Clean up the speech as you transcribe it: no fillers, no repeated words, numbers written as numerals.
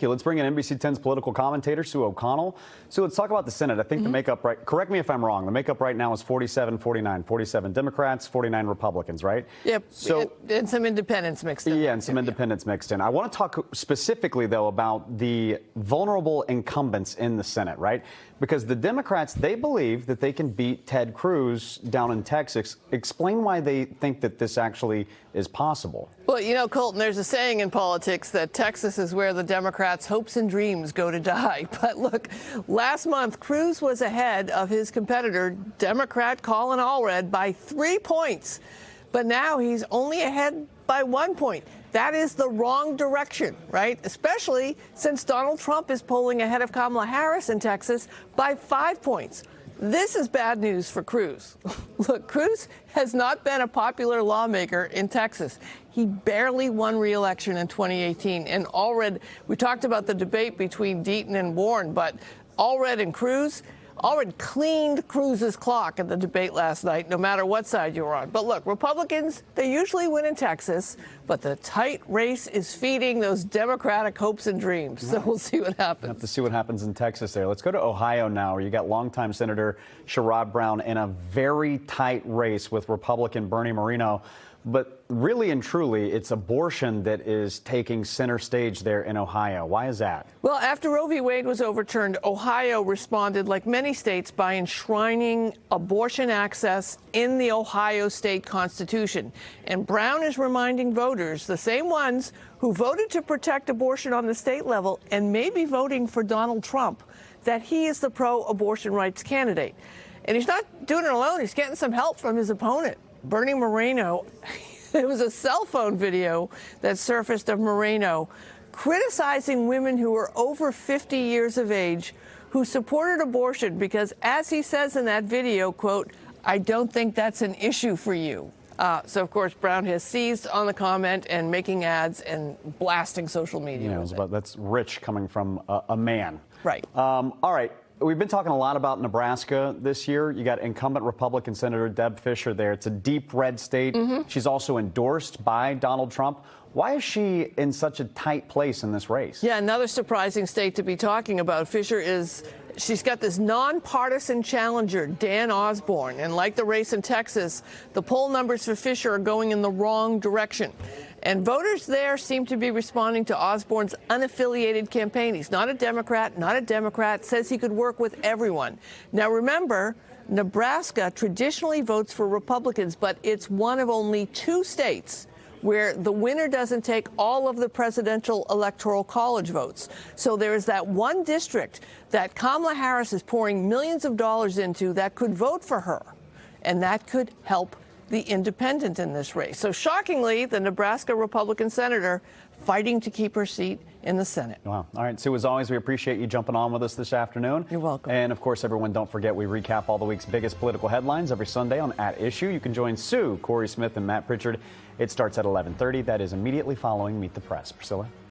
Okay, let's bring in NBC10's political commentator, Sue O'Connell. Sue, let's talk about the Senate. I think the makeup, correct me if I'm wrong, the makeup right now is 47-49, 47 Democrats, 49 Republicans, right? Yep, so, and some independents mixed in. Yeah, and some independents mixed in. I want to talk specifically, though, about the vulnerable incumbents in the Senate, right? Because the Democrats, they believe that they can beat Ted Cruz down in Texas. Explain why they think that this actually is possible. Well, you know, Colton, there's a saying in politics that Texas is where the Democrats' hopes and dreams go to die. But look, last month, Cruz was ahead of his competitor, Democrat Colin Allred, by 3 points. But now he's only ahead by 1 point. That is the wrong direction, right? Especially since Donald Trump is polling ahead of Kamala Harris in Texas by 5 points. This is bad news for Cruz. Look, Cruz has not been a popular lawmaker in Texas. He barely won re-election in 2018. And Allred, we talked about the debate between Deaton and Warren, but Allred and Cruz, Allred cleaned Cruz's clock at the debate last night, no matter what side you were on. But look, Republicans, they usually win in Texas, but the tight race is feeding those Democratic hopes and dreams. So we'll see what happens. We'll have to see what happens in Texas there. Let's go to Ohio now, where you got longtime Senator Sherrod Brown in a very tight race with Republican Bernie Moreno. But really and truly, it's abortion that is taking center stage there in Ohio. Why is that? Well, after Roe v. Wade was overturned, Ohio responded, like many states, by enshrining abortion access in the Ohio state constitution. And Brown is reminding voters, the same ones who voted to protect abortion on the state level and may be voting for Donald Trump, that he is the pro-abortion rights candidate. And he's not doing it alone. He's getting some help from his opponent, Bernie Moreno. There was a cell phone video that surfaced of Moreno criticizing women who were over 50 years of age who supported abortion because, as he says in that video, quote, "I don't think that's an issue for you." So, of course, Brown has seized on the comment and making ads and blasting social media. Yeah, that's rich coming from a man. Right. All right. We've been talking a lot about Nebraska this year. You got incumbent Republican Senator Deb Fischer there. It's a deep red state. She's also endorsed by Donald Trump. Why is she in such a tight place in this race? Yeah, another surprising state to be talking about. She's got this nonpartisan challenger, Dan Osborne. And like the race in Texas, the poll numbers for Fischer are going in the wrong direction. And voters there seem to be responding to Osborne's unaffiliated campaign. He's not a Democrat, says he could work with everyone. Now, remember, Nebraska traditionally votes for Republicans, but it's one of only 2 states where the winner doesn't take all of the presidential electoral college votes. So there is that one district that Kamala Harris is pouring millions of dollars into that could vote for her, and that could help the independent in this race. So shockingly, the Nebraska Republican senator fighting to keep her seat in the Senate. Wow. All right, Sue, as always, we appreciate you jumping on with us this afternoon. You're welcome. And, of course, everyone, don't forget we recap all the week's biggest political headlines every Sunday on At Issue. You can join Sue, Corey Smith, and Matt Pritchard. It starts at 11:30. That is immediately following Meet the Press. Priscilla?